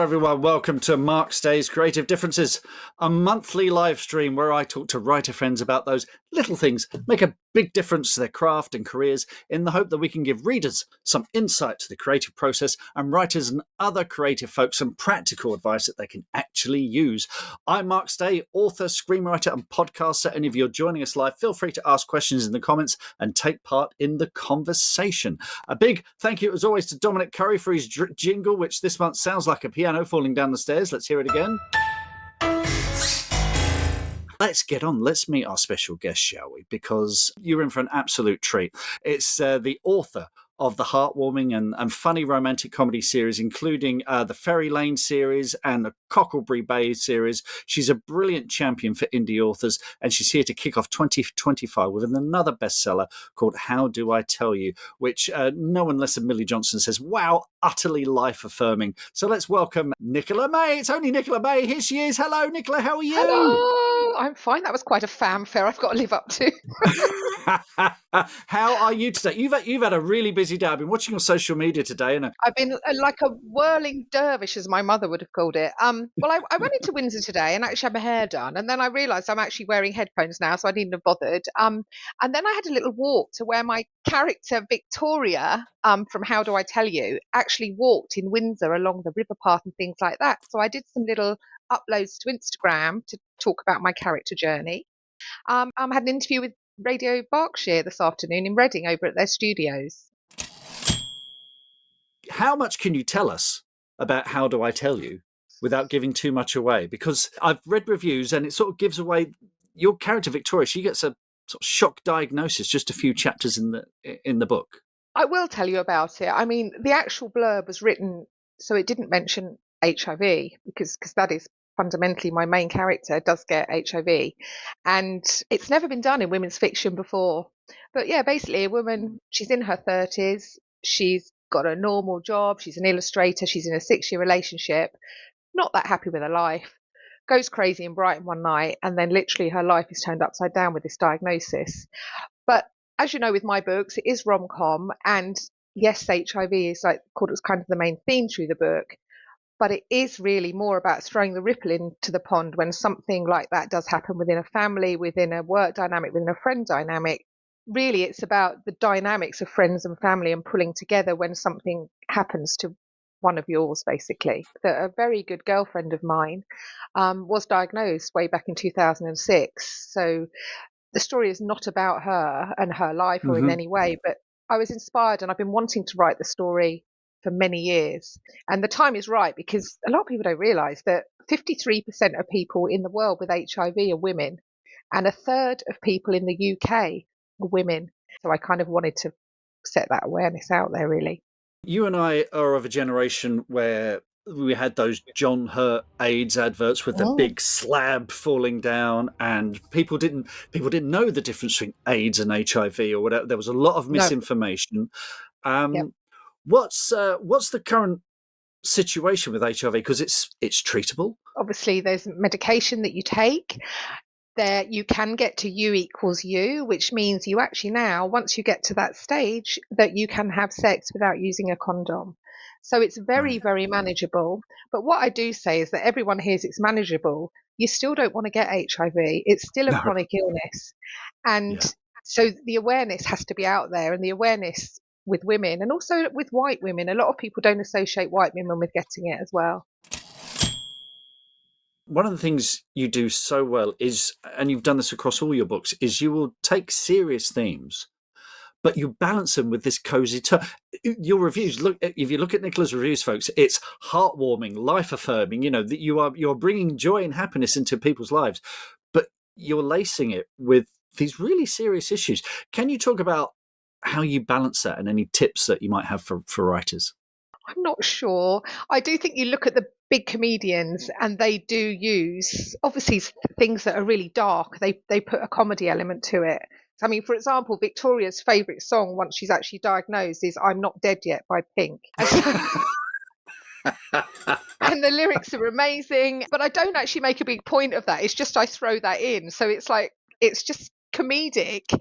everyone, welcome to Mark's Day's Creative Differences, a monthly live stream where I talk to writer friends about those little things make a big difference to their craft and careers, in the hope that we can give readers some insight to the creative process and writers and other creative folks some practical advice that they can actually use. I'm Mark Stay, author, screenwriter and podcaster, and if you're joining us live, feel free to ask questions in the comments and take part in the conversation. A big thank you as always to Dominic Curry for his jingle, which this month sounds like a piano falling down the stairs. Let's hear it again. Let's get on. Let's meet our special guest, shall we? Because you're in for an absolute treat. It's the author of the heartwarming and funny romantic comedy series, including the Ferry series and the Cockleberry series. She's a brilliant champion for indie authors, and she's here to kick off 2025 with another bestseller called How Do I Tell You, which no one less than Millie Johnson says, wow, utterly life-affirming. So let's welcome Nicola May. It's only Nicola May. Here she is. Hello, Nicola. How are you? Hello. I'm fine. That was quite a fanfare I've got to live up to. How are you today? You've had a really busy day. I've been watching your social media today, and I've been like a whirling dervish, as my mother would have called it. Well, I went into Windsor today and actually had my hair done, and then I realised I'm actually wearing headphones now, so I needn't have bothered. And then I had a little walk to where my character Victoria, from How Do I Tell You, actually walked in Windsor along the river path and things like that. So I did some little uploads to Instagram to talk about my character journey. I had an interview with Radio Berkshire this afternoon in Reading over at their studios. How much can you tell us about How Do I Tell You without giving too much away? Because I've read reviews and it sort of gives away your character Victoria. She gets a sort of shock diagnosis just a few chapters in the book. I will tell you about it. I mean, the actual blurb was written so it didn't mention HIV because that is fundamentally my main character does get HIV, and it's never been done in women's fiction before. But yeah, basically a woman, she's in her 30s, she's got a normal job, she's an illustrator, she's in a 6-year relationship, not that happy with her life, goes crazy in Brighton one night, and then literally her life is turned upside down with this diagnosis. But as you know, with my books, it is rom-com, and yes, HIV is like called as kind of the main theme through the book, but it is really more about throwing the ripple into the pond when something like that does happen within a family, within a work dynamic, within a friend dynamic. Really, it's about the dynamics of friends and family and pulling together when something happens to one of yours, basically. A very good girlfriend of mine was diagnosed way back in 2006. So the story is not about her and her life or in any way, but I was inspired and I've been wanting to write the story for many years. And the time is right because a lot of people don't realise that 53% of people in the world with HIV are women, and a third of people in the UK are women. So I kind of wanted to set that awareness out there, really. You and I are of a generation where we had those John Hurt AIDS adverts with the big slab falling down, and people didn't know the difference between AIDS and HIV or whatever. There was a lot of misinformation. Yep. What's the current situation with HIV? Because it's treatable. Obviously, there's medication that you take. There, you can get to U equals U, which means you actually now, once you get to that stage, that you can have sex without using a condom. So it's very, very manageable. But what I do say is that everyone hears it's manageable. You still don't want to get HIV. It's still a chronic illness. And so the awareness has to be out there, and the awareness with women and also with white women. A lot of people don't associate white women with getting it as well. One of the things you do so well is, and you've done this across all your books, is you will take serious themes, but you balance them with this cozy tone. Your reviews, if you look at Nicola's reviews, folks, it's heartwarming, life-affirming. You know that you're bringing joy and happiness into people's lives, but you're lacing it with these really serious issues. Can you talk about how you balance that and any tips that you might have for writers? I'm not sure. I do think you look at the big comedians and they do use, obviously, things that are really dark. They put a comedy element to it. I mean, for example, Victoria's favourite song once she's actually diagnosed is I'm Not Dead Yet by Pink. And the lyrics are amazing, but I don't actually make a big point of that. It's just I throw that in. So it's like, it's just comedic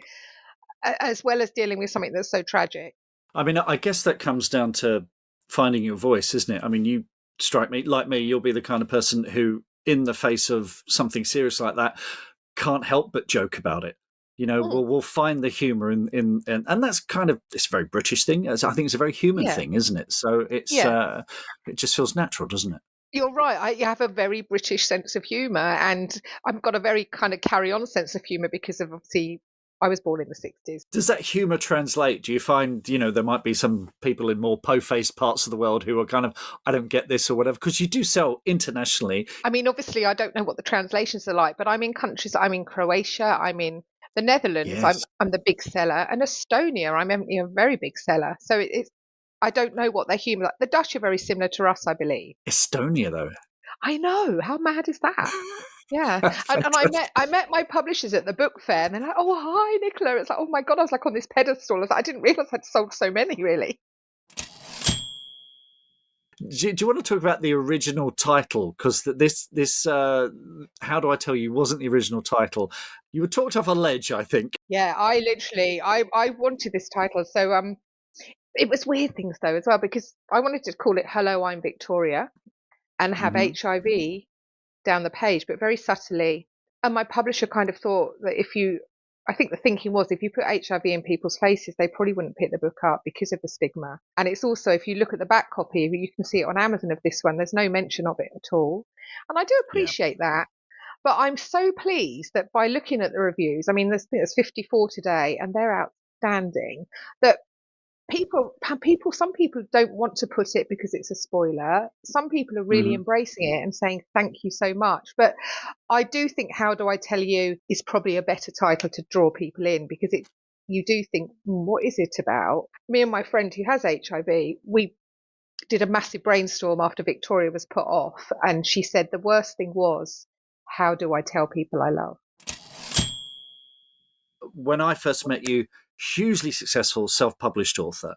as well as dealing with something that's so tragic. I mean, I guess that comes down to finding your voice, isn't it? I mean, strike me like me. You'll be the kind of person who, in the face of something serious like that, can't help but joke about it. Mm, We'll find the humour in and that's kind of it's a very British thing. I think it's a very human yeah, thing, isn't it? So yeah. it just feels natural, doesn't it? You're right. I have a very British sense of humour, and I've got a very kind of carry-on sense of humour because of obviously I was born in the 60s. Does that humour translate? Do you find, there might be some people in more po-faced parts of the world who are kind of, I don't get this or whatever, because you do sell internationally. I mean, obviously, I don't know what the translations are like, but I'm in countries. I'm in Croatia. I'm in the Netherlands. I'm Yes. I'm the big seller, and Estonia. I'm a very big seller. So it's I don't know what their humour. Like. The Dutch are very similar to us, I believe. Estonia, though. I know. How mad is that? Yeah, and Fantastic. I met my publishers at the book fair, and they're like, "Oh, hi, Nicola." It's like, "Oh my god," I was like on this pedestal. I was like, I didn't realise I'd sold so many, really. Do you want to talk about the original title? Because this how do I tell you, wasn't the original title. You were talked off a ledge, I think. Yeah, I literally, I wanted this title, so it was weird things though as well because I wanted to call it "Hello, I'm Victoria" and have Hmm. HIV down the page, but very subtly. And my publisher kind of thought that I think the thinking was if you put HIV in people's faces, they probably wouldn't pick the book up because of the stigma. And it's also, if you look at the back copy, you can see it on Amazon of this one, there's no mention of it at all. And I do Yeah. appreciate that. But I'm so pleased that by looking at the reviews, I mean, there's 54 today and they're outstanding, that some people don't want to put it because it's a spoiler. Some people are really Hmm. embracing it and saying thank you so much. But I do think How Do I Tell You is probably a better title to draw people in because you do think, what is it about? Me and my friend who has HIV, we did a massive brainstorm after Victoria was put off, and she said the worst thing was, how do I tell people I love? When I first met you, hugely successful self-published author.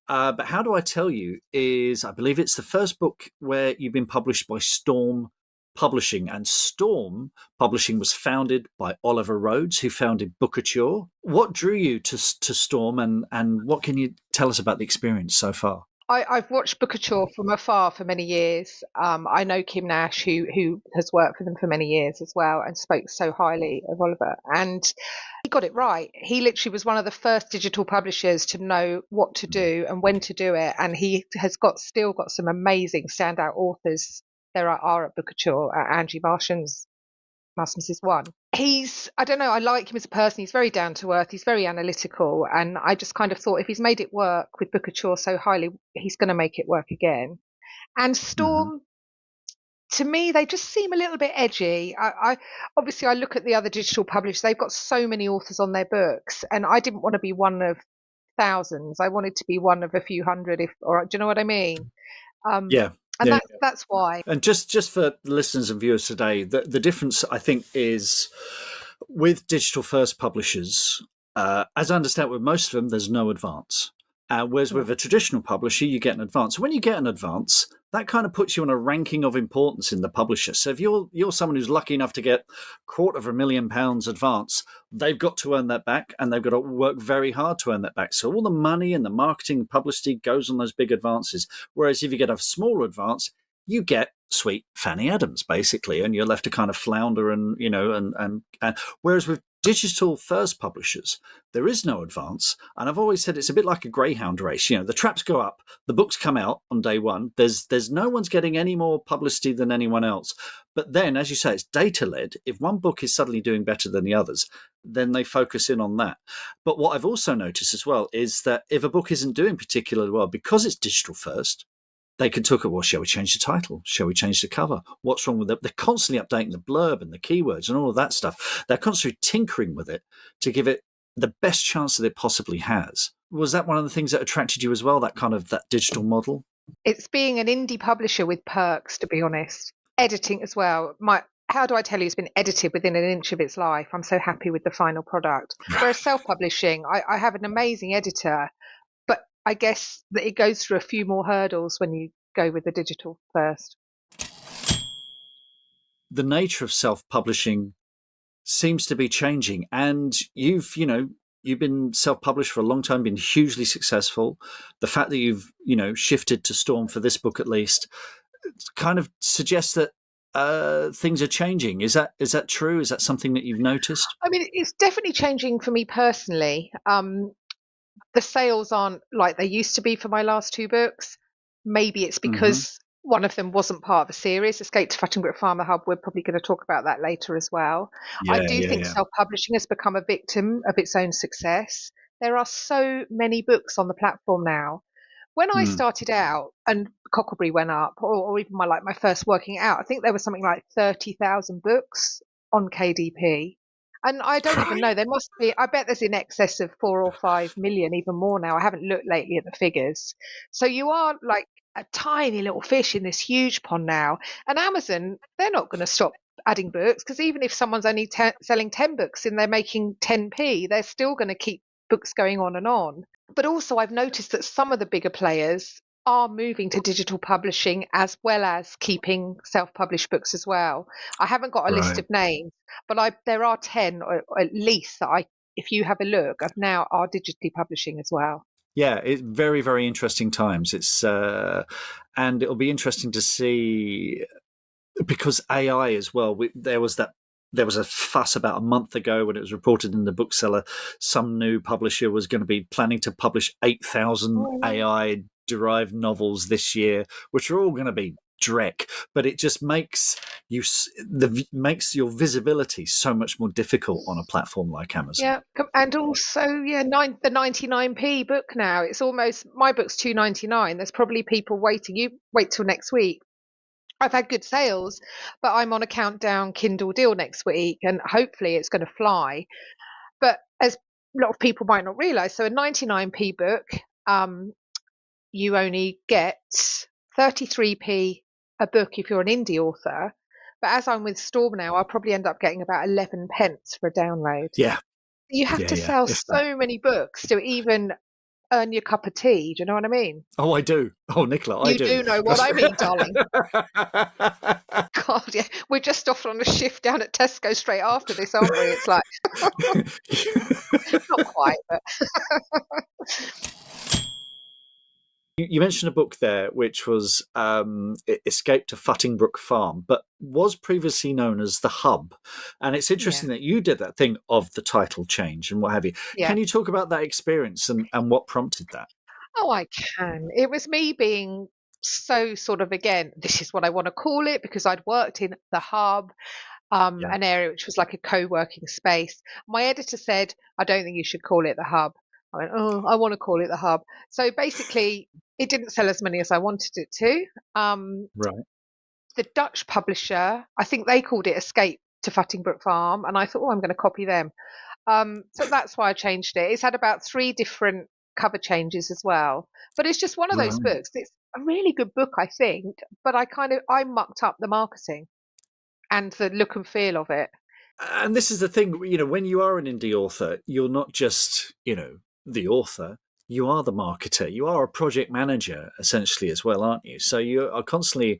But how do I tell you? Is I believe it's the first book where you've been published by Storm Publishing, and Storm Publishing was founded by Oliver Rhodes, who founded Bookouture. What drew you to Storm, and what can you tell us about the experience so far? I've watched Bookouture from afar for many years. I know Kim Nash, who has worked for them for many years as well, and spoke so highly of Oliver. And he got it right. He literally was one of the first digital publishers to know what to do and when to do it. And he has still got some amazing standout authors. There are at Bookouture. Angie Marston's is one. I don't know, I like him as a person. He's very down to earth. He's very analytical. And I just kind of thought if he's made it work with Bookouture so highly, he's going to make it work again. And Hmm. Storm, to me, they just seem a little bit edgy. Obviously, I look at the other digital publishers. They've got so many authors on their books, and I didn't want to be one of thousands. I wanted to be one of a few hundred. Or do you know what I mean? Um, Yeah. and Yeah. that's why. And just for listeners and viewers today, the difference I think is with digital first publishers, as I understand, with most of them, there's no advance. Whereas with a traditional publisher, you get an advance. When you get an advance, that kind of puts you on a ranking of importance in the publisher. So if you're someone who's lucky enough to get £250,000 advance, they've got to earn that back, and they've got to work very hard to earn that back. So all the money and the marketing publicity goes on those big advances. Whereas if you get a small advance, you get sweet Fanny Adams basically, and you're left to kind of flounder and whereas with digital first publishers, there is no advance. And I've always said it's a bit like a greyhound race. The traps go up, the books come out on day one. There's no one's getting any more publicity than anyone else. But then, as you say, it's data led. If one book is suddenly doing better than the others, then they focus in on that. But what I've also noticed as well is that if a book isn't doing particularly well because it's digital first, they can talk about, well, shall we change the title? Shall we change the cover? What's wrong with it? They're constantly updating the blurb and the keywords and all of that stuff. They're constantly tinkering with it to give it the best chance that it possibly has. Was that one of the things that attracted you as well, that digital model? It's being an indie publisher with perks, to be honest. Editing as well. How Do I Tell You has been edited within an inch of its life. I'm so happy with the final product. Whereas self-publishing, I have an amazing editor, but I guess that it goes through a few more hurdles when you go with the digital first. The nature of self-publishing seems to be changing, and you've been self-published for a long time, been hugely successful. The fact that you've shifted to Storm for this book at least, kind of suggests that things are changing. Is that true? Is that something that you've noticed? I mean, it's definitely changing for me personally. The sales aren't like they used to be for my last two books. Maybe it's Hmm. because one of them wasn't part of a series. Escape to Futtonbrook Farmer Hub, we're probably going to talk about that later as well. I Yeah, do yeah, think yeah. self-publishing has become a victim of its own success. There are so many books on the platform now. When I Mm, started out and Cockleberry went up, or even my first working out, I think there was something like 30,000 books on KDP. And I don't even right. know. There must be, I bet there's in excess of 4 or 5 million, even more now. I haven't looked lately at the figures. So you are like a tiny little fish in this huge pond now. And Amazon, they're not going to stop adding books because even if someone's only selling 10 books and they're making 10p, they're still going to keep books going on and on. But also, I've noticed that some of the bigger players are moving to digital publishing as well as keeping self-published books as well. I haven't got a list Right. of names, but there are 10 or at least that if you have a look, of now are digitally publishing as well. Yeah, it's very, very interesting times. And it'll be interesting to see because AI as well. There was a fuss about a month ago when it was reported in the bookseller some new publisher was going to be planning to publish 8,000 Mm. AI derived novels this year, which are all going to be dreck. But it just makes your visibility so much more difficult on a platform like Amazon. Yeah, and also the 99p book now. It's almost my book's 2.99. There's probably people waiting. You wait till next week. I've had good sales, but I'm on a countdown Kindle deal next week, and hopefully it's going to fly. But as a lot of people might not realize, so a 99p book, um, you only get 33p a book if you're an indie author. But as I'm with Storm now, I'll probably end up getting about 11 pence for a download. Yeah, You have yeah, to yeah. sell If that. so many books to even earn your cup of tea. Do you know what I mean? Oh, I do. Oh, Nicola, I You do. do know what I mean, darling. God, yeah. We're just off on a shift down at Tesco straight after this, aren't we? It's like, not quite, but You mentioned a book there, which was Escape to Futtingbrook Farm, but was previously known as The Hub. And it's yeah, interesting that you did that thing of the title change and what have you. yeah. Can you talk about that experience and what prompted that? Oh, I can. It was me being so sort of, again, this is what I want to call it because I'd worked in the hub, Yeah. an area which was like a co-working space. My editor said, I don't think you should call it the hub. I went, oh, I want to call it the hub. So basically, it didn't sell as many as I wanted it to. Um, Right. the Dutch publisher, I think they called it Escape to Futtingbrook Farm, and I thought, oh, I'm going to copy them. So that's why I changed it. It's had about 3 different cover changes as well, but it's just one of those Right. books. It's a really good book, I think, but I mucked up the marketing and the look and feel of it. And this is the thing, when you are an indie author, you're not just, the author, you are the marketer, you are a project manager essentially as well, aren't you? So you are constantly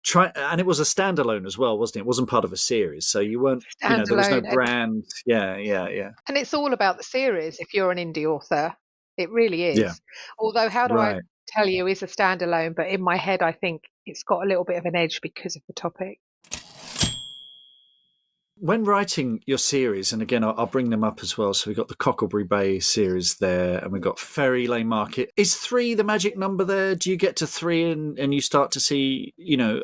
try, and it was a standalone as well, wasn't it? It wasn't part of a series, so you weren't. There was no Standalone, brand. Yeah, yeah, yeah, and it's all about the series. If you're an indie author, it really yeah. is. Although, how do I Right. tell you, is a standalone, but in my head, I think it's got a little bit of an edge because of the topic. When writing your series, and again, I'll bring them up as well. So we've got the Cockleberry Bay series there, and we've got Ferry Lay Market. Is three the magic number there? Do you get to three and you start to see,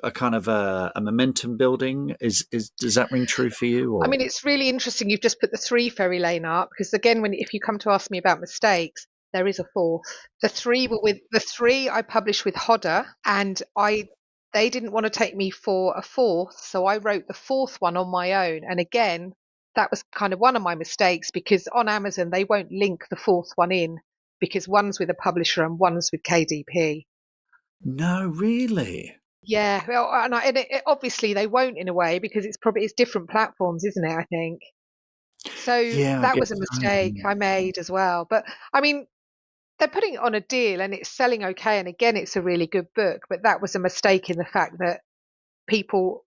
a kind of a momentum building? Does that ring true for you? I Or mean, it's really interesting. You've just put the three Ferry Lane up because, again, if you come to ask me about mistakes, there is a fourth. The three I published with Hodder, and they didn't want to take me for a fourth, so I wrote the fourth one on my own. And again, that was kind of one of my mistakes because on Amazon they won't link the fourth one in because one's with a publisher and one's with KDP. no, really? Yeah, well, obviously they won't in a way because it's different platforms, isn't it? I think. So Yeah, I that guess was a so. mistake I made as well. But I mean, they're putting it on a deal and it's selling okay. And again, it's a really good book. But that was a mistake in the fact that people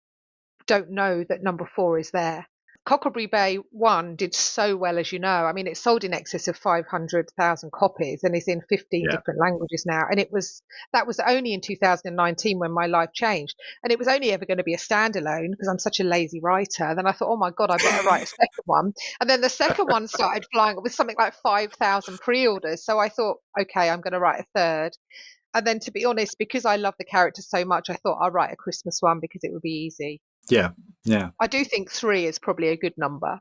don't know that number four is there. Cockleberry Bay 1 did so well, as you know. I mean, it sold in excess of 500,000 copies and is in 15 Yeah. different languages now. And that was only in 2019 when my life changed. And it was only ever going to be a standalone because I'm such a lazy writer. Then I thought, oh my God, I better write a second one. And then the second one started flying with something like 5,000 pre-orders. So I thought, okay, I'm going to write a third. And then, to be honest, because I love the character so much, I thought I'll write a Christmas one because it would be easy. Yeah. Yeah. I do think 3 is probably a good number.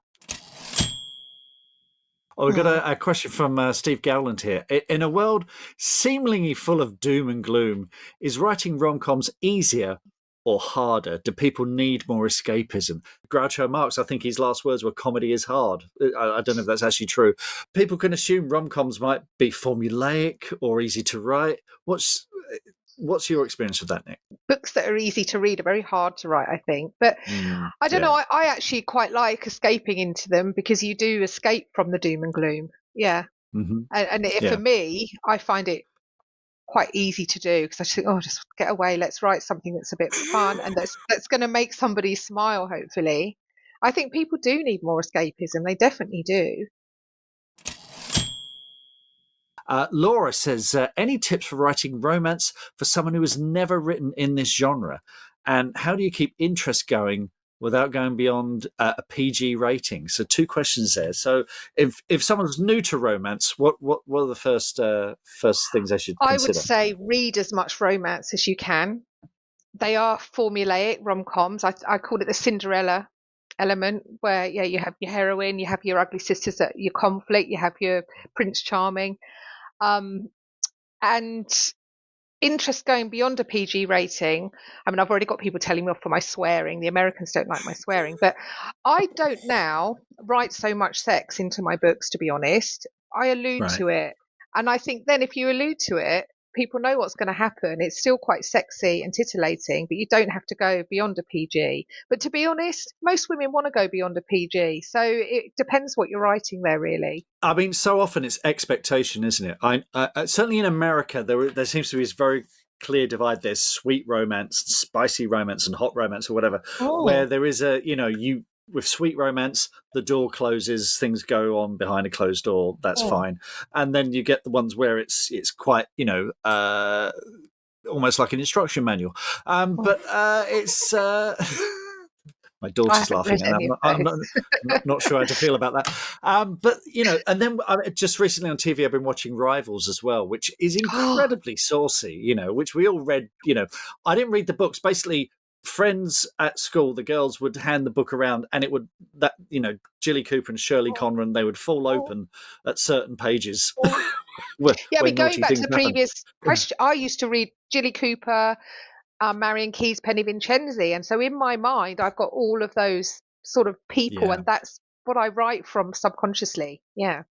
Oh, we've got a question from Steve Gowland here. In a world seemingly full of doom and gloom, is writing rom-coms easier or harder? Do people need more escapism? Groucho Marx, I think his last words were "comedy is hard." I don't know if that's actually true. People can assume rom-coms might be formulaic or easy to write. What's your experience with that, Nick? Books that are easy to read are very hard to write, I think. But I don't know. I actually quite like escaping into them because you do escape from the doom and gloom. Yeah. Mm-hmm. And for me, I find it quite easy to do because I just think, oh, just get away. Let's write something that's a bit fun and that's going to make somebody smile, hopefully. I think people do need more escapism. They definitely do. Laura says, any tips for writing romance for someone who has never written in this genre? And how do you keep interest going without going beyond a PG rating? So 2 questions there. So if someone's new to romance, what are the first things they should consider? I would say read as much romance as you can. They are formulaic rom-coms. I call it the Cinderella element, where you have your heroine, you have your ugly sisters, your conflict, you have your Prince Charming, and interest going beyond a PG rating. I mean, I've already got people telling me off for my swearing. The Americans don't like my swearing, but I don't now write so much sex into my books, to be honest. I allude to it. And I think then if you allude to it, people know what's going to happen. It's still quite sexy and titillating, but you don't have to go beyond a PG. But to be honest, most women want to go beyond a PG. So it depends what you're writing there, really. I mean, so often it's expectation, isn't it? I certainly in America, there seems to be this very clear divide. There's sweet romance, spicy romance, and hot romance, or whatever. Where there is with sweet romance, the door closes, things go on behind a closed door. That's fine. And then you get the ones where it's quite, almost like an instruction manual. But it's. My daughter's laughing, and I'm not sure how to feel about that. But and then just recently on TV, I've been watching Rivals as well, which is incredibly saucy. Which we all read. I didn't read the books. Basically, friends at school, the girls would hand the book around, and it would Jilly Cooper and Shirley Conran, they would fall open at certain pages. Yeah, I mean, going back to the previous question, I used to read Jilly Cooper, Marion Keyes, Penny Vincenzi, and so in my mind I've got all of those sort of people, and that's what I write from subconsciously. Yeah,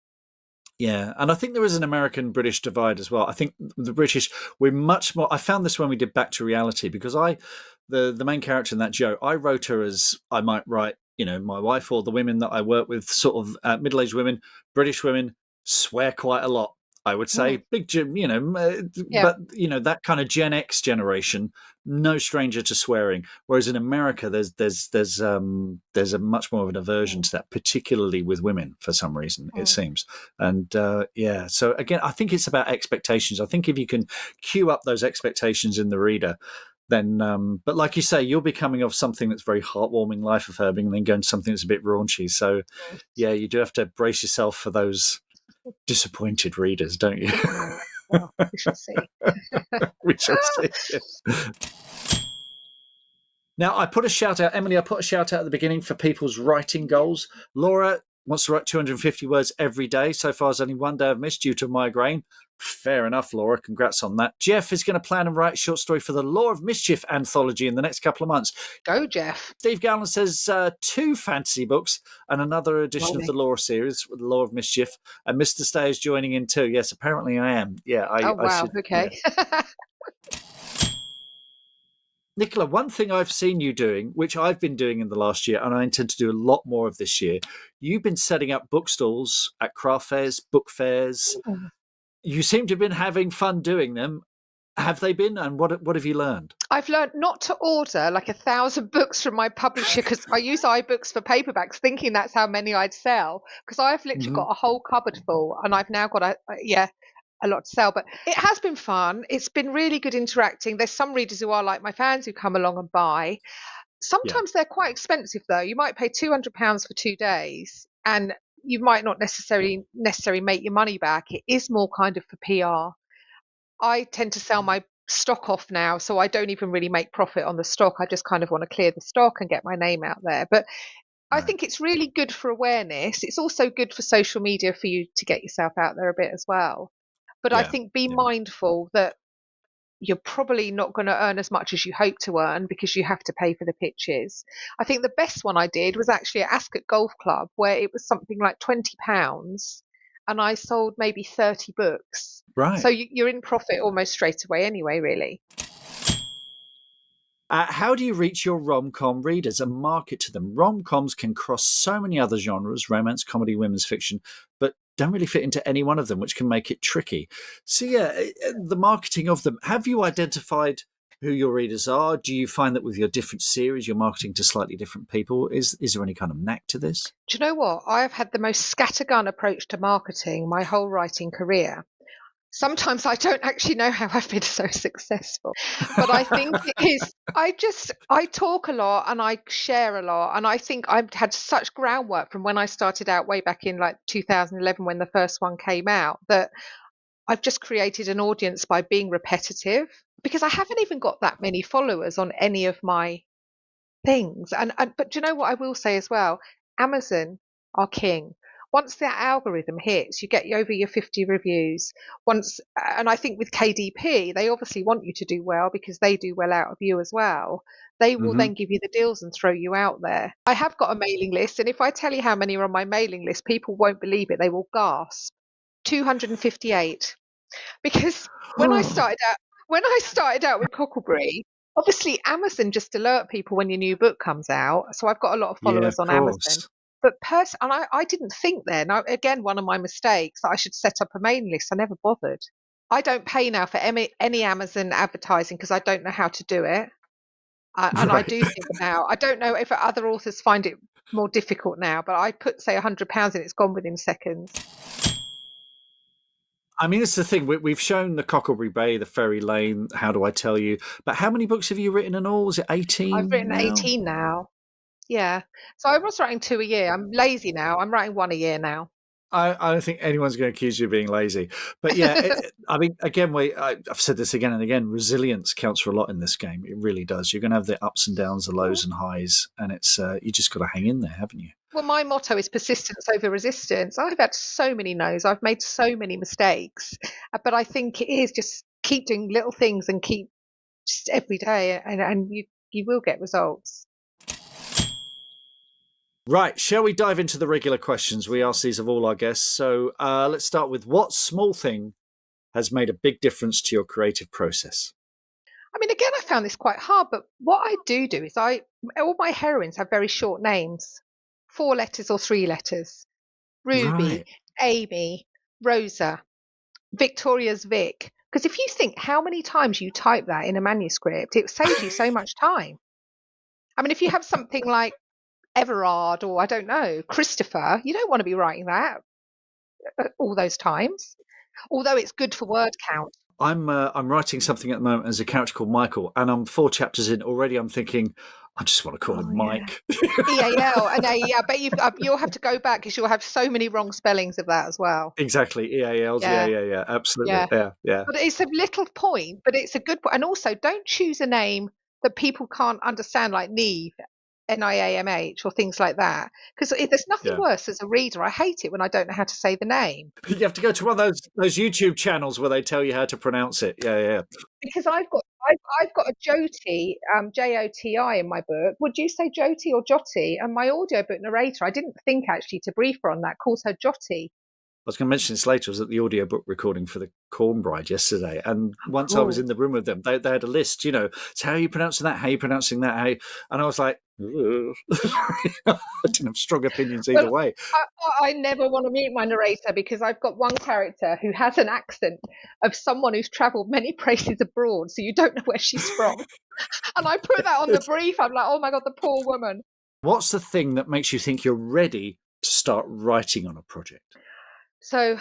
and I think there is an American-British divide as well. I think the British, we're much more. I found this when we did Back to Reality, because the main character in that, Jo, I wrote her as I might write my wife or the women that I work with, sort of middle-aged women, British women, swear quite a lot, I would say. Big Jim, but that kind of Gen X generation, no stranger to swearing. Whereas in America, there's a much more of an aversion to that, particularly with women for some reason, it seems. And so again, I think it's about expectations. I think if you can cue up those expectations in the reader, then, but like you say, you'll be coming off something that's very heartwarming, life-affirming, and then going to something that's a bit raunchy. So, yeah, you do have to brace yourself for those disappointed readers, don't you? Well, we shall see. We shall see. Now, I put a shout out, Emily, I put a shout out at the beginning for people's writing goals. Laura wants to write 250 words every day. So far, there's only one day I've missed due to migraine. Fair enough, Laura. Congrats on that. Jeff is going to plan and write a short story for the Law of Mischief anthology in the next couple of months. Go, Jeff. Steve Gowland says 2 fantasy books and another edition of the Law series, The Law of Mischief. And Mr. Stay is joining in too. Yes, apparently I am. Yeah. Okay. Yeah. Nicola, one thing I've seen you doing, which I've been doing in the last year, and I intend to do a lot more of this year, you've been setting up bookstalls at craft fairs, book fairs. You seem to have been having fun doing them. Have they been? And what have you learned? I've learned not to order like 1,000 books from my publisher because I use iBooks for paperbacks, thinking that's how many I'd sell. Because I've literally Mhm. got a whole cupboard full, and I've now got a lot to sell. But it has been fun. It's been really good interacting. There's some readers who are like my fans who come along and buy. Yeah. Sometimes they're quite expensive though. You might pay £200 for 2 days, and you might not necessarily make your money back. It is more kind of for PR. I tend to sell my stock off now, so I don't even really make profit on the stock. I just kind of want to clear the stock and get my name out there. But I Right. think it's really good for awareness. It's also good for social media for you to get yourself out there a bit as well. But I Yeah. think be Yeah. mindful that you're probably not going to earn as much as you hope to earn because you have to pay for the pitches. I think the best one I did was actually at Ascot Golf Club, where it was something like £20 and I sold maybe 30 books. So Right. you're in profit almost straight away anyway, really. How do you reach your rom-com readers and market to them? Rom-coms can cross so many other genres, romance, comedy, women's fiction, but don't really fit into any one of them, which can make it tricky. So yeah, the marketing of them. Have you identified who your readers are? Do you find that with your different series, you're marketing to slightly different people? Is there any kind of knack to this? Do you know what? I have had the most scattergun approach to marketing my whole writing career. Sometimes I don't actually know how I've been so successful, but I think it is. I talk a lot and I share a lot, and I think I've had such groundwork from when I started out way back in like 2011 when the first one came out that I've just created an audience by being repetitive because I haven't even got that many followers on any of my things. And but do you know what I will say as well? Amazon are king. Once that algorithm hits, you get over your 50 reviews. Once, and I think with KDP, they obviously want you to do well because they do well out of you as well. They will Hmm. then give you the deals and throw you out there. I have got a mailing list, and if I tell you how many are on my mailing list, people won't believe it. They will gasp. 258 because when I started out with Cockleberry, obviously Amazon just alert people when your new book comes out. So I've got a lot of Yeah, followers of on Amazon. course. But and I didn't think then. Again, one of my mistakes that I should set up a mailing list. I never bothered. I don't pay now for any Amazon advertising because I don't know how to do it. And I Right. do think now, I don't know if other authors find it more difficult now, but I put, say, £100 in, it's gone within seconds. I mean, it's the thing. We've shown the Cockleberry Bay, the Ferry Lane. How do I tell you? But how many books have you written in all? Is it I've 18 written now? 18 now. Yeah. So I was writing 2 a year. I'm lazy now. I'm writing 1 a year now. I don't think anyone's going to accuse you of being lazy. But yeah, I mean, again, I've said this again and again. Resilience counts for a lot in this game. It really does. You're going to have the ups and downs, the lows and highs, and it's you just got to hang in there, haven't you? Well, my motto is persistence over resistance. I've had so many no's. I've made so many mistakes. But I think it is just keep doing little things and keep just every day, and you will get results. Right. Shall we dive into the regular questions? We ask these of all our guests. So let's start with what small thing has made a big difference to your creative process? I mean, again, I found this quite hard, but what I do is all my heroines have very short names, 4 letters or 3 letters. Ruby, Right. Amy, Rosa, Victoria's Vic. Because if you think how many times you type that in a manuscript, it saves you so much time. I mean, if you have something like Everard or I don't know, Christopher, you don't want to be writing that all those times. Although it's good for word count. I'm writing something at the moment as a character called Michael, and I'm 4 chapters in already. I'm thinking, I just want to call Oh him yeah. Mike. EAL and AE. I bet you'll have to go back because you'll have so many wrong spellings of that as well. Exactly. EALs. Yeah, Yeah, yeah, yeah. Absolutely. yeah. Yeah, yeah. But it's a little point, but it's a good point. And also, don't choose a name that people can't understand, like Neve, Niamh, or things like that. Because there's nothing Yeah. worse as a reader. I hate it when I don't know how to say the name. You have to go to one of those YouTube channels where they tell you how to pronounce it. Yeah, yeah. Because I've got a Joti, Joti in my book. Would you say Joti or Jotty? And my audiobook narrator, I didn't think actually to brief her on that, calls her Jotty. was going to mention this later. I was at the audiobook recording for the Corn Bride yesterday, and once I was Cool. in the room with them, they had a list. So how are you pronouncing that? How are you pronouncing that? And I was like, I didn't have strong opinions either Well, way. I never want to meet my narrator because I've got one character who has an accent of someone who's travelled many places abroad, so you don't know where she's from. And I put that on the brief. I'm like, oh my God, the poor woman. What's the thing that makes you think you're ready to start writing on a project? So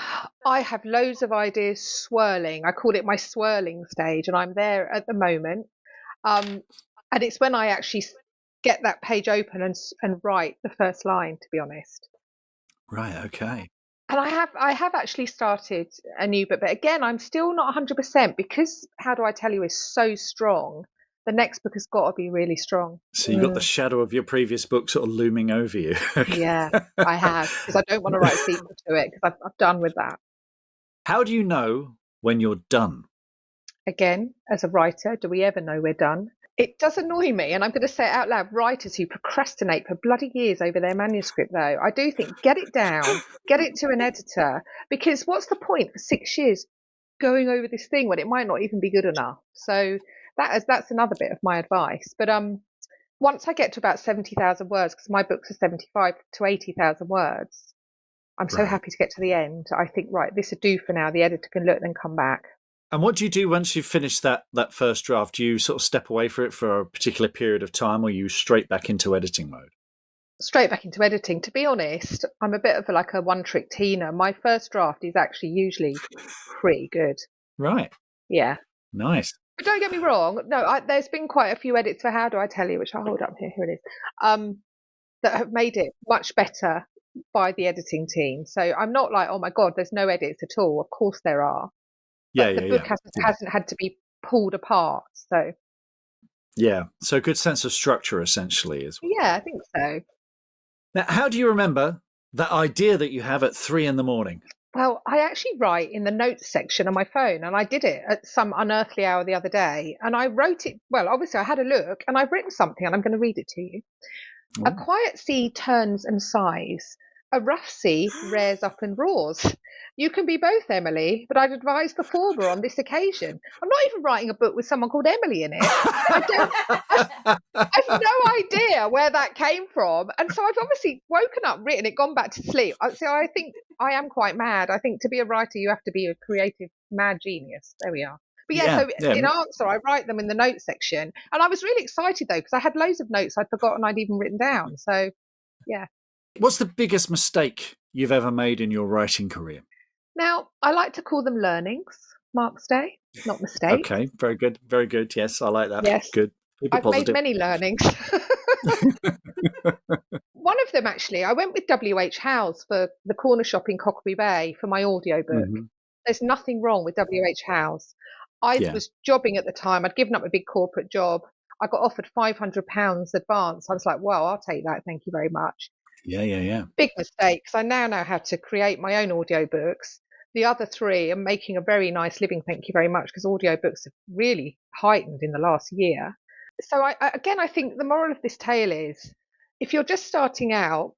I have loads of ideas swirling. I call it my swirling stage, and I'm there at the moment. And it's when I actually get that page open and write the first line, to be honest. Right. Okay. And I have actually started a new book, but again, I'm still not 100% because How Do I Tell You is so strong. The next book has got to be really strong. So you got the shadow of your previous book sort of looming over you. Yeah, I have, because I don't want to write a sequel to it because I've done with that. How do you know when you're done? Again, as a writer, do we ever know we're done? It does annoy me, and I'm going to say it out loud, writers who procrastinate for bloody years over their manuscript, though. I do think get it down, get it to an editor, because what's the point for 6 years going over this thing when it might not even be good enough? So that's another bit of my advice. But once I get to about 70,000 words, because my books are 75 to 80,000 words, I'm so happy to get to the end. I think, right, this will do for now. The editor can look and come back. And what do you do once you've finished that first draft? Do you sort of step away for it for a particular period of time, or you straight back into editing mode? Straight back into editing. To be honest, I'm a bit of like a one-trick Tina. My first draft is actually usually pretty good. Right. Yeah. Nice. But don't get me wrong. No, there's been quite a few edits for How Do I Tell You, which I'll hold up here. Here it is. That have made it much better by the editing team. So I'm not like, oh my God, there's no edits at all. Of course there are. But the book hasn't had to be pulled apart. So yeah, so good sense of structure essentially as well. Yeah, I think so. Now, how do you remember that idea that you have at 3 a.m? Well, I actually write in the notes section on my phone, and I did it at some unearthly hour the other day. And I wrote it. Well, obviously, I had a look, and I've written something, and I'm going to read it to you. A quiet sea turns and sighs. A rough sea rears up and roars. You can be both, Emily, but I'd advise the former on this occasion. I'm not even writing a book with someone called Emily in it. I've no idea where that came from. And so I've obviously woken up, written it, gone back to sleep. So I think I am quite mad. I think to be a writer, you have to be a creative, mad genius. There we are. But in answer, I write them in the notes section. And I was really excited, though, because I had loads of notes I'd forgotten I'd even written down. So, yeah. What's the biggest mistake you've ever made in your writing career? Now, I like to call them learnings, Mark Stay, not mistakes. Okay, very good. Very good. Yes, I like that. Yes. Good. I've made many learnings. One of them, actually, I went with W.H. Howe's for the corner shop in Cockleberry Bay for my audiobook. There's nothing wrong with W.H. Howe's. I was jobbing at the time. I'd given up a big corporate job. I got offered £500 advance. I was like, well, I'll take that. Thank you very much. Yeah. Big mistake, because I now know how to create my own audiobooks. The other three are making a very nice living, thank you very much, because audiobooks have really heightened in the last year. So I think the moral of this tale is, if you're just starting out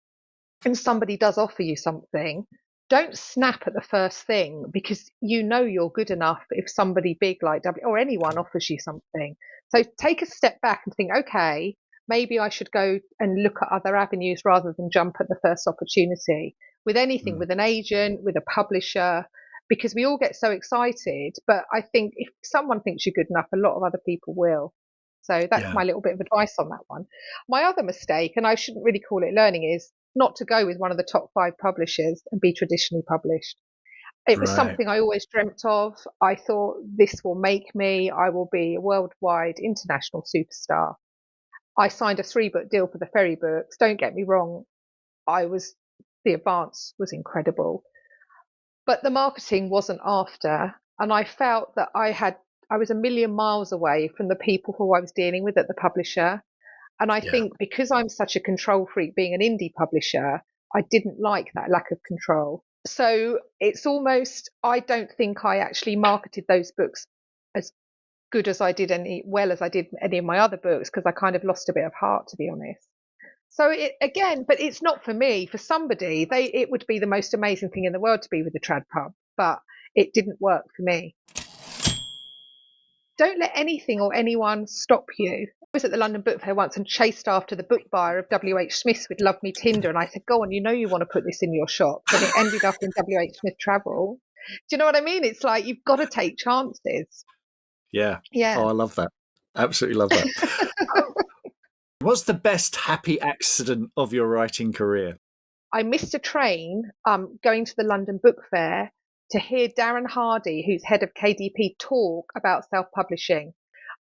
and somebody does offer you something, don't snap at the first thing, because you know you're good enough if somebody big like W or anyone offers you something. So take a step back and think, okay, maybe I should go and look at other avenues rather than jump at the first opportunity. With anything, with an agent, with a publisher, because we all get so excited. But I think if someone thinks you're good enough, a lot of other people will. So that's my little bit of advice on that one. My other mistake, and I shouldn't really call it learning, is not to go with one of the top 5 publishers and be traditionally published. It was something I always dreamt of. I thought, this will make me, I will be a worldwide international superstar. I signed a 3-book deal for the Ferry books. Don't get me wrong, the advance was incredible, but the marketing wasn't after, and I felt that I was a million miles away from the people who I was dealing with at the publisher. And I think because I'm such a control freak, being an indie publisher, I didn't like that lack of control. So it's almost, I don't think I actually marketed those books as good as I did any of my other books, because I kind of lost a bit of heart, to be honest. So but it's not for me. For somebody, it would be the most amazing thing in the world to be with the trad pub, but it didn't work for me. Don't let anything or anyone stop you. I was at the London Book Fair once and chased after the book buyer of W.H. Smith's with Love Me Tinder, and I said, go on, you know you want to put this in your shop. But it ended up in W.H. Smith Travel. Do you know what I mean? It's like you've got to take chances. Yeah. Yeah. Oh, I love that. Absolutely love that. What's the best happy accident of your writing career? I missed a train going to the London Book Fair to hear Darren Hardy, who's head of KDP, talk about self-publishing.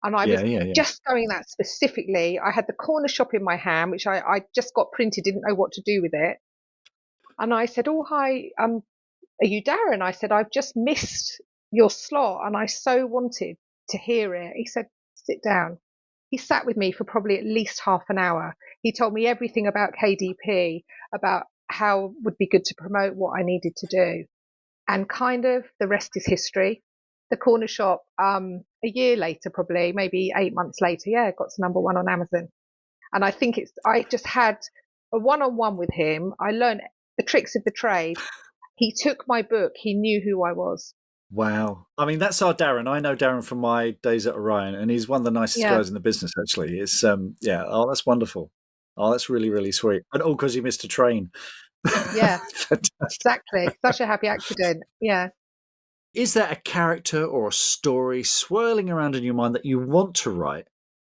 And I was just going that specifically. I had the corner shop in my hand, which I just got printed, didn't know what to do with it. And I said, oh, hi, are you Darren? I said, I've just missed your slot and I so wanted to hear it. He said, sit down. He sat with me for probably at least half an hour. He told me everything about KDP, about how it would be good to promote, what I needed to do. And kind of the rest is history. The corner shop, a year later, probably, maybe 8 months later, got to #1 on Amazon. And I think I just had a one-on-one with him. I learned the tricks of the trade. He took my book. He knew who I was. Wow. I mean, that's our Darren. I know Darren from my days at Orion, and he's one of the nicest guys in the business, actually. It's, oh, that's wonderful. Oh, that's really, really sweet. And all because you missed a train. Yeah, exactly. Such a happy accident. Yeah. Is there a character or a story swirling around in your mind that you want to write,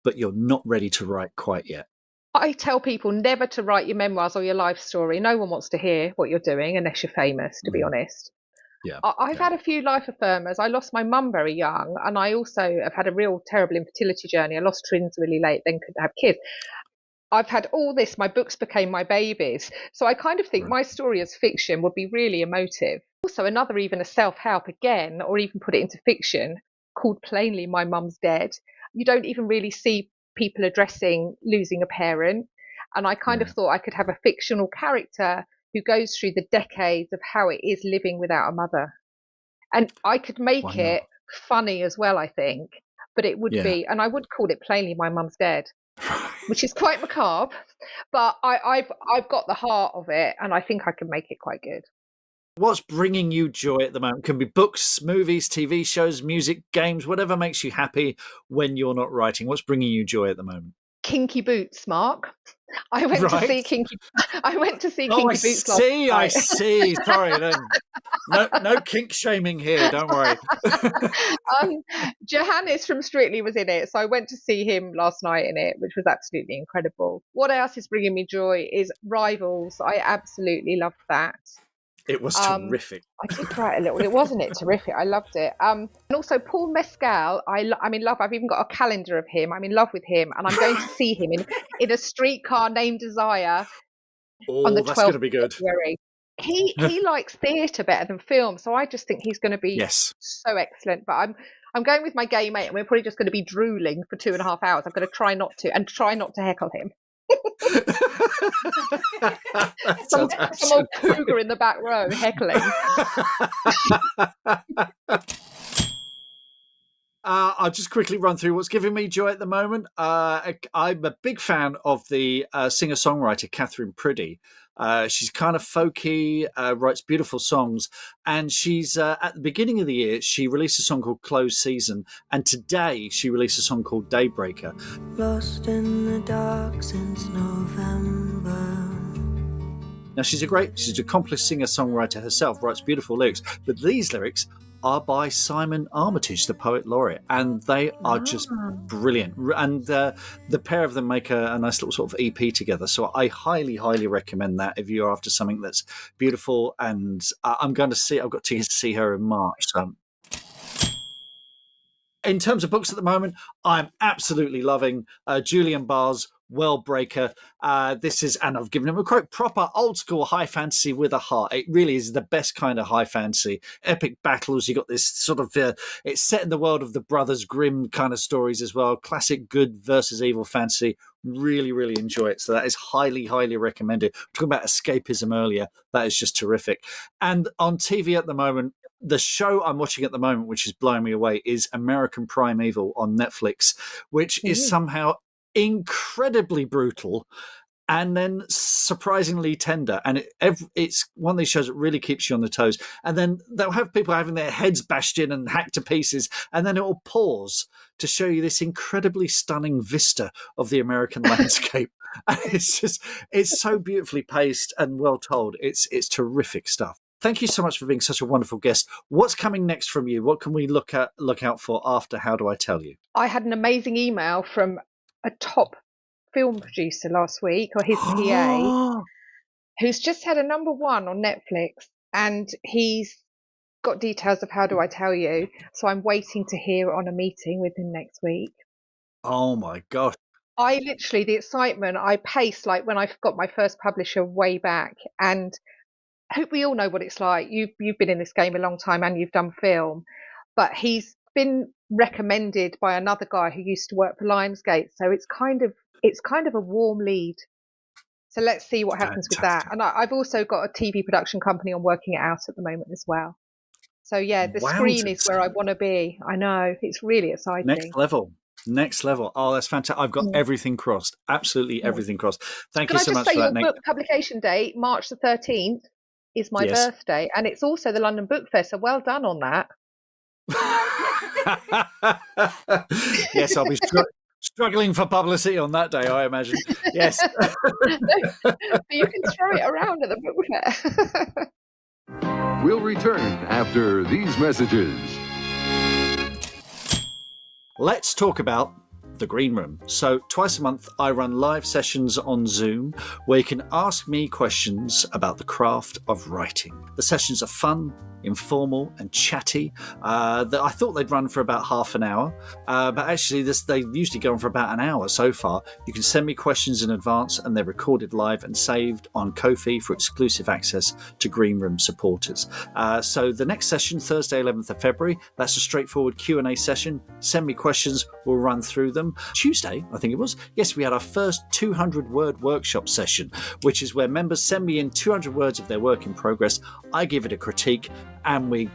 but you're not ready to write quite yet? I tell people never to write your memoirs or your life story. No one wants to hear what you're doing unless you're famous, to be honest. Yeah. I've had a few life affirmers. I lost my mum very young, and I also have had a real terrible infertility journey. I lost twins really late, then couldn't have kids. I've had all this. My books became my babies. So I kind of think my story as fiction would be really emotive. Also, another, even a self-help again, or even put it into fiction, called plainly My Mum's Dead. You don't even really see people addressing losing a parent. And I kind of thought I could have a fictional character who goes through the decades of how it is living without a mother. And I could make it funny as well, I think. But it would be, and I would call it plainly My Mum's Dead, which is quite macabre, but I've got the heart of it, and I think I can make it quite good. What's bringing you joy at the moment? It can be books, movies, TV shows, music, games, whatever makes you happy when you're not writing. What's bringing you joy at the moment? Kinky Boots, Mark. I went to see Kinky Boots last night. I see. Sorry, no kink shaming here. Don't worry. Johannes from Strictly was in it, so I went to see him last night in it, which was absolutely incredible. What else is bringing me joy is Rivals. I absolutely loved that. It was terrific. I did write a little. Wasn't it terrific? I loved it. And also Paul Mescal. I'm in love. I've even got a calendar of him. I'm in love with him, and I'm going to see him in A Streetcar Named Desire on the 12th that's going to be good. of February. He likes theatre better than film, so I just think he's going to be so excellent. But I'm going with my gay mate, and we're probably just going to be drooling for 2.5 hours. I'm going to try not to heckle him. some old cougar in the back row heckling. I'll just quickly run through what's giving me joy at the moment. I'm a big fan of the singer-songwriter Catherine Priddy. She's kind of folky, writes beautiful songs, and she's at the beginning of the year she released a song called Closed Season, and today she released a song called Daybreaker. Lost in the dark since November. Now she's an accomplished singer-songwriter herself, writes beautiful lyrics, but these lyrics are by Simon Armitage, the poet laureate, and they are just brilliant. And the pair of them make a nice little sort of EP together. So I highly, highly recommend that if you're after something that's beautiful. And I've got to see her in March. So in terms of books at the moment, I'm absolutely loving Julian Barr's Worldbreaker. And I've given him a quote, proper old school high fantasy with a heart. It really is the best kind of high fantasy. Epic battles. You got this sort of, it's set in the world of the Brothers Grimm kind of stories as well. Classic good versus evil fantasy. Really, really enjoy it. So that is highly, highly recommended. Talking about escapism earlier, that is just terrific. And on TV at the moment, the show I'm watching at the moment, which is blowing me away, is American Primeval on Netflix, which is somehow incredibly brutal and then surprisingly tender. And it's one of these shows that really keeps you on the toes. And then they'll have people having their heads bashed in and hacked to pieces, and then it will pause to show you this incredibly stunning vista of the American landscape. And it's so beautifully paced and well told. It's terrific stuff. Thank you so much for being such a wonderful guest. What's coming next from you? What can we look out for after How Do I Tell You? I had an amazing email from a top film producer last week, or his PA, who's just had a #1 on Netflix, and he's got details of How Do I Tell You. So I'm waiting to hear on a meeting with him next week. Oh my gosh. I literally, the excitement, I paced like when I got my first publisher way back, and I hope we all know what it's like. You've been in this game a long time and you've done film, but he's been recommended by another guy who used to work for Lionsgate, so it's kind of a warm lead. So let's see what happens with that. And I've also got a TV production company I'm working it out at the moment as well. So yeah, the screen is where I want to be. I know, it's really exciting. Next level. Oh, that's fantastic. I've got everything crossed. Absolutely everything crossed. Thank you so much for that, Nick. Your book publication date, March the 13th, is my birthday, and it's also the London Book Fair, so well done on that. Yes, I'll be struggling for publicity on that day, I imagine. Yes. But you can throw it around at the book fair. We'll return after these messages. Let's talk about the Green Room. So twice a month, I run live sessions on Zoom where you can ask me questions about the craft of writing. The sessions are fun, informal and chatty. I thought they'd run for about half an hour, but actually they usually go on for about an hour so far. You can send me questions in advance and they're recorded live and saved on Ko-fi for exclusive access to Green Room supporters. So the next session, Thursday 11th of February, that's a straightforward Q&A session. Send me questions, we'll run through them. Tuesday, I think it was, yes, we had our first 200-word workshop session, which is where members send me in 200 words of their work in progress. I give it a critique, and we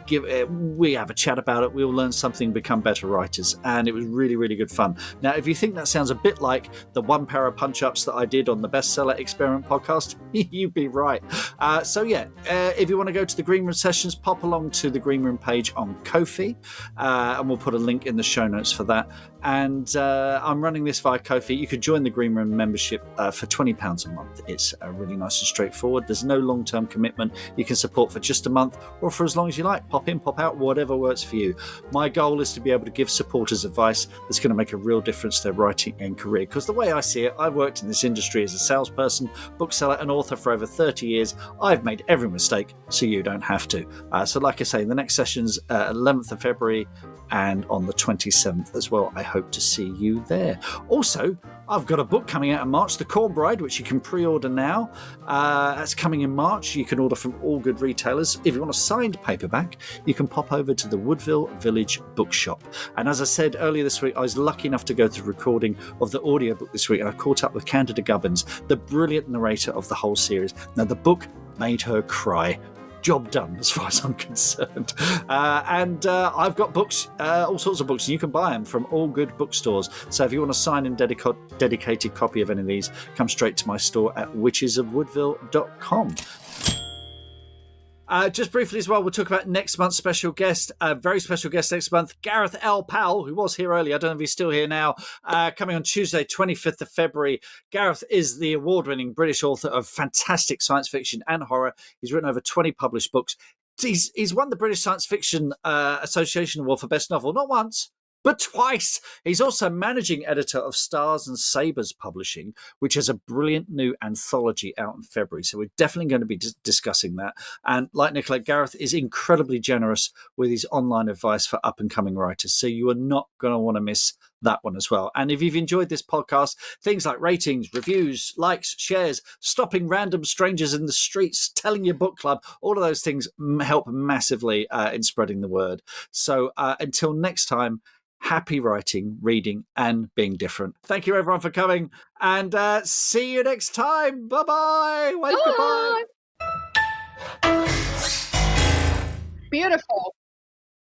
have a chat about it. We all learn something, become better writers, and it was really, really good fun. Now, if you think that sounds a bit like the 1 para punch-ups that I did on the Bestseller Experiment podcast, you'd be right. If you want to go to the Green Room sessions, pop along to the Green Room page on Ko-fi, and we'll put a link in the show notes for that. And I'm running this via Ko-fi. You could join the Green Room membership for £20 a month. It's really nice and straightforward. There's no long-term commitment. You can support for just a month or for as long as you like. Pop in, pop out, whatever works for you. My goal is to be able to give supporters advice that's going to make a real difference to their writing and career. Because the way I see it, I've worked in this industry as a salesperson, bookseller and author for over 30 years. I've made every mistake, so you don't have to. So like I say, the next session's 11th of February and on the 27th as well. I hope to see you there. Also, I've got a book coming out in March, The Corn Bride, which you can pre-order now. That's coming in March. You can order from all good retailers. If you want a signed paperback, you can pop over to the Woodville Village Bookshop. And as I said earlier this week, I was lucky enough to go to the recording of the audiobook this week, and I caught up with Candida Gubbins, the brilliant narrator of the whole series. Now, the book made her cry. Job done as far as I'm concerned. And I've got books, all sorts of books, and you can buy them from all good bookstores. So if you want a signed and dedicated copy of any of these, come straight to my store at witchesofwoodville.com. Just briefly as well, we'll talk about next month's special guest, a very special guest next month, Gareth L. Powell, who was here earlier. I don't know if he's still here now. Coming on Tuesday, 25th of February. Gareth is the award-winning British author of fantastic science fiction and horror. He's written over 20 published books. He's won the British Science Fiction Association Award for Best Novel, not once, but twice. He's also managing editor of Stars and Sabres Publishing, which has a brilliant new anthology out in February. So we're definitely going to be discussing that. And like Nicola, Gareth is incredibly generous with his online advice for up-and-coming writers. So you are not going to want to miss that one as well. And if you've enjoyed this podcast, things like ratings, reviews, likes, shares, stopping random strangers in the streets, telling your book club, all of those things help massively in spreading the word. So until next time, happy writing, reading, and being different. Thank you, everyone, for coming, and see you next time. Bye-bye. Wave goodbye. Beautiful.